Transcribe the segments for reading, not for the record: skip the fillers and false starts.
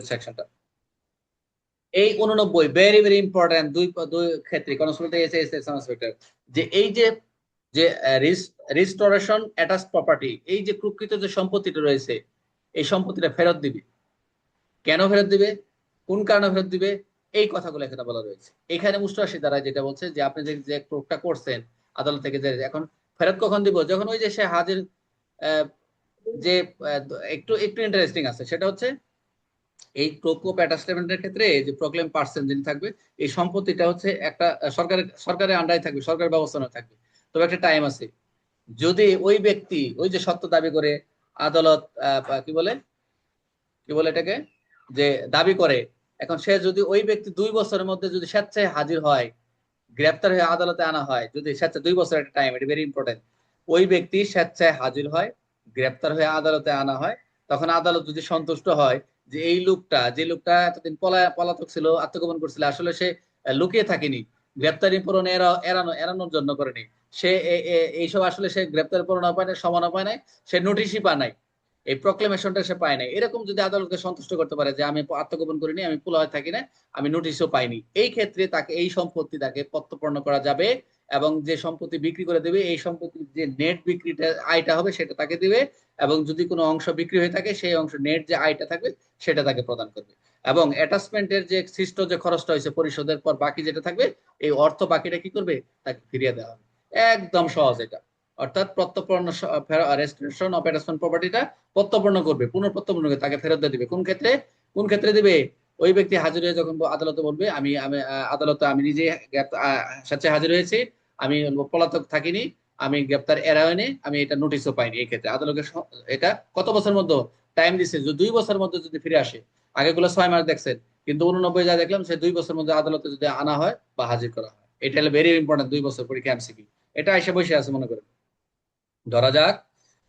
সেকশনটা। এই 89 very very important দুই দুই ক্ষেত্রে কনস্টেবল ইন্সপেক্টর, যে এই যে যে রিস্টোরেশন অ্যাটাচ প্রপার্টি, এই যে প্রকৃত যে সম্পত্তিটা রয়েছে এই সম্পত্তিটা ফেরত দিবে। কেন ফেরত দিবে, কোন কারণে ফেরত দিবে, এই কথাগুলো এখানে বলা রয়েছে। এখানে মুস্তাফিজ দ্বারা যেটা বলছে যে আপনি যে প্রোভটা করছেন আদালত থেকে, যে এখন ফেরত কখন দিব, যখন ওই যে সে হাজির যে একটু একটু ইন্টারেস্টিং আছে সেটা হচ্ছে এই প্রোকোপ অ্যাটাচমেন্টের ক্ষেত্রে যে প্রক্লেম পার্সন যিনি থাকবে এই সম্পত্তিটা হচ্ছে একটা সরকারের আন্ডারে থাকবে, সরকারের ব্যবস্থায় থাকবে। তবে একটা টাইম আছে, যদি ওই ব্যক্তি ওই যে সত্য দাবি করে আদালত কি বলে এটাকে যে দাবি করে, এখন সে যদি ওই ব্যক্তি 2 বছরের মধ্যে যদি স্বেচ্ছায় হাজির হয়, গ্রেপ্তার হয়ে আদালতে আনা হয়, যদি স্বেচ্ছায় 2 বছর একটা টাইম, এটা ভেরি ইম্পর্টেন্ট, ওই ব্যক্তি স্বেচ্ছায় হাজির হয়, গ্রেপ্তার হয়ে আদালতে আনা হয়, তখন আদালত যদি সন্তুষ্ট হয় যে এই লোকটা, যে লোকটা এতদিন পলাতক ছিল, আত্মগোপন করছিল, আসলে সে লুকিয়ে থাকেনি, গ্রেপ্তারি পূরণ এড়ানোর জন্য করেনি, সে এইসব আসলে সে গ্রেপ্তারি পূরণ পায় না, সমান পায় নাই, সে নোটিশই পায় নাই, এই প্রক্লেমেশনটা সে পায় নাই, এরকম যদি আদালতকে সন্তুষ্ট করতে পারে যে আমি আত্মগোপন করিনি, আমি পোলায় থাকি না, আমি নোটিশও পাইনি, এই ক্ষেত্রে তাকে এই সম্পত্তি তাকে প্রত্যর্পণ করা যাবে, এবং যে সম্পত্তি বিক্রি করে দেবে এই সম্পত্তির যে নেট বিক্রিটা আয়টা হবে সেটা তাকে দিবে, এবং যদি কোনো অংশ বিক্রি হয়ে থাকে সেই অংশ নেট যে আয়টা থাকবে সেটা তাকে প্রদান করবে, এবং অ্যাটাচমেন্টের যে সৃষ্ট যে খরচটা হয়েছে পরিশোধের পর বাকি যেটা থাকবে এই অর্থ বাকিটা কি করবে, তাকে ফিরিয়ে দেওয়া হবে। একদম সহজ এটা, অর্থাৎ প্রত্যর্পণ রেস্টোরেশন অফ অ্যাটাচমেন্ট প্রপার্টিটা প্রত্যর্পণ করবে, পুনঃপ্রত্যর্পণ করবে, তাকে ফেরত দিয়ে দিবে। কোন ক্ষেত্রে দিবে, ওই ব্যক্তি হাজির হয়ে যখন আদালতে বলবে আমি আমি আদালতে আমি নিজে স্বেচ্ছায় হাজির হয়েছি, আমি পলাতক থাকিনি, আমি গ্রেপ্তার এড়াইনি, আমি এটা নোটিশও পাইনি, এই ক্ষেত্রে আদালতের এটা কত বছরের মধ্যে টাইম দিচ্ছে, যে 2 বছরের মধ্যে যদি ফিরে আসে, আগেগুলো 6 মাস দেখছেন, কিন্তু 89 যা দেখলাম সে 2 বছরের মধ্যে আদালতে যদি আনা হয় বা হাজির করা হয়, এটা হলো ভেরি ইম্পর্টেন্ট 2 বছর পরীক্ষা এমসিকিউ। এটা এসে বসে আছে মনে করেন, ধরা যাক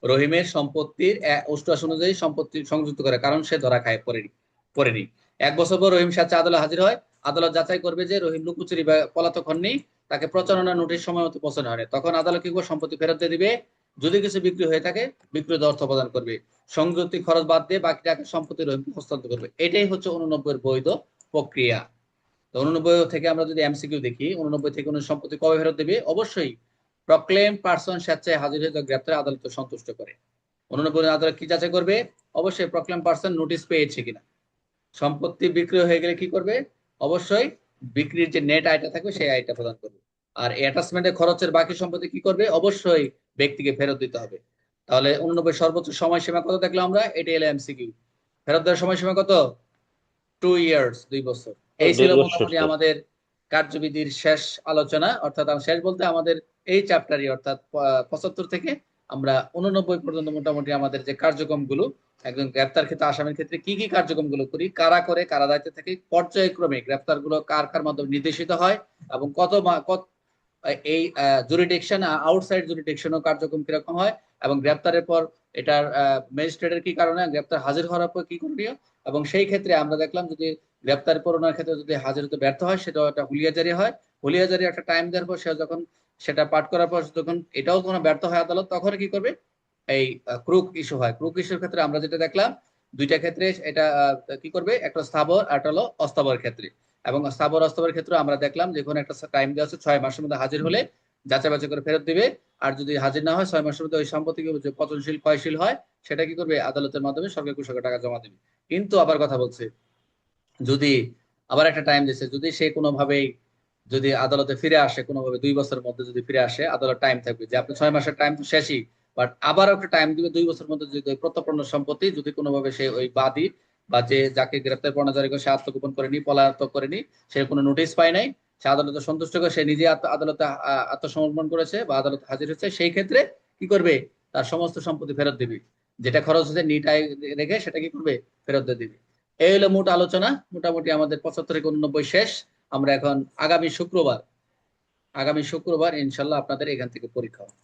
রহিমের সম্পত্তির 88 অনুযায়ী সম্পত্তি সংযুক্ত করে, কারণ সে ধরা খায় পড়েনি। 1 বছর পর রহিম সাথে আদালত হাজির হয়, আদালত যাচাই করবে যে রহিম লুকোচুরি বা পলাতক হননি, তাকে প্রচারণা নোটিশ সময় মতো পৌঁছানো হয়নি, তখন আদালত কি করবে, সম্পত্তি ফেরত দিয়ে দিবে। যদি কিছু বিক্রি হয়ে থাকে বিক্রিত অর্থ প্রদান করবে, সংযুক্তি খরচ বাদ দিয়ে বাকি টাকা সম্পত্তি রহিমকে হস্তান্তর করবে। এটাই হচ্ছে 89 বৈধ প্রক্রিয়া। তো 89 থেকে আমরা যদি এমসিকিউ দেখি, 89 থেকে সম্পত্তি কবে ফেরত দেবে, অবশ্যই প্রক্লেম পার্সন স্বেচ্ছায় হাজির হয়ে গ্রেপ্তার আদালত সন্তুষ্ট করে। 89 আদালত কি যাচাই করবে, অবশ্যই প্রক্লেম পার্সন নোটিশ পেয়েছে কিনা। সম্পত্তি বিক্রি হয়ে গেলে কি করবে, অবশ্যই বিক্রির যে নেট আয়টা থাকবে সেই আয়টা প্রদান করবে। আর অ্যাটাচমেন্টের খরচের বাকি সম্পত্তি কি করবে, অবশ্যই ব্যক্তিকে ফেরত দিতে হবে। তাহলে 89 সর্বোচ্চ সময়সীমা কত দেখলাম আমরা, এটা হলো এমসিকিউ। ফেরত দেওয়ার সময়সীমা কত, 2 ইয়ার্স, 2 বছর। এই ছিল 2 বছর মোটামুটি স্যার। আমাদের কার্যবিধির শেষ আলোচনা, অর্থাৎ শেষ বলতে আমাদের এই চ্যাপ্টারই, অর্থাৎ 75 থেকে আমরা 89 পর্যন্ত মোটামুটি আমাদের যে কার্যক্রমগুলো, একজন গ্রেপ্তার ক্ষেত্রে আসামির ক্ষেত্রে কি কি কার্যক্রমগুলো করি, কারা করে, কারা দায়িত্বে থাকে, পর্যায়ক্রমে গ্রেপ্তার গুলো কার কার মাধ্যমে নির্দেশিত হয়, এবং কত এই জুরিডিকশন আউটসাইড জুরিডিকশনও কার্যক্রম কিরকম হয়, এবং গ্রেপ্তারের পর এটার ম্যাজিস্ট্রেটের কি কারণে গ্রেপ্তার হাজির হওয়ার পর কি করণীয়, এবং সেই ক্ষেত্রে আমরা দেখলাম যদি গ্রেপ্তার পরোয়ানার ক্ষেত্রে যদি হাজির হতে ব্যর্থ হয় সেটা একটা হুলিয়া জারি হয়, হুলিয়া জারি একটা টাইম দেওয়ার পর সে যখন সেটা পাঠ করার পর যখন এটাও কোনো ব্যর্থ হয় আদালত, তখন কি করবে, এই ক্রুক ইস্যু হয়। ক্রুক ইস্যুর ক্ষেত্রে আমরা যেটা দেখলাম দুইটা ক্ষেত্রে এটা কি করবে, একটা স্থাবর আর একটা হলো অস্থাবর ক্ষেত্রে, এবং স্থাবর অস্থাবর ক্ষেত্রে আমরা দেখলাম যে কোনো একটা টাইম দেওয়া আছে 6 মাসের মধ্যে হাজির হলে যাচাই বাছাই করে ফেরত দিবে, আর যদি হাজির না হয় 6 মাসের মধ্যে ওই সম্পত্তি যে পতনশীল ক্ষয়শীল হয় সেটা কি করবে, আদালতের মাধ্যমে সরকার কৃষকের টাকা জমা দেবে। কিন্তু আবার কথা বলছে, যদি আবার একটা টাইম দিচ্ছে, যদি সে কোনোভাবেই যদি আদালতে ফিরে আসে, কোনোভাবে 2 বছরের মধ্যে যদি ফিরে আসে, আদালত টাইম থাকবে যে আপনি 6 মাসের টাইম তো শেষই, বাট আবার একটা টাইম দিবে 2 বছরের মধ্যে, যদি প্রত্যর্পণ সম্পত্তি যদি কোনোভাবে সে ওই বাদী বা যে যাকে গ্রেপ্তার পরোয়ানা জারি করে সে আত্মগোপন করেনি, পলাতক করেনি, সে কোনো নোটিশ পায় নাই, সে আদালতে সন্তুষ্ট করে সে নিজে আদালতে আত্মসমর্পণ করেছে বা আদালতে হাজির হচ্ছে, সেই ক্ষেত্রে কি করবে, তার সমস্ত সম্পত্তি ফেরত দিবে, যেটা খরচ হচ্ছে নিটাই রেখে সেটা কি করবে, ফেরত দিয়ে দিবে। এই হলো মোট আলোচনা, মোটামুটি আমাদের 75 থেকে 89 শেষ। আমরা এখন আগামী শুক্রবার ইনশাল্লাহ আপনাদের এখান থেকে পরীক্ষা হবে।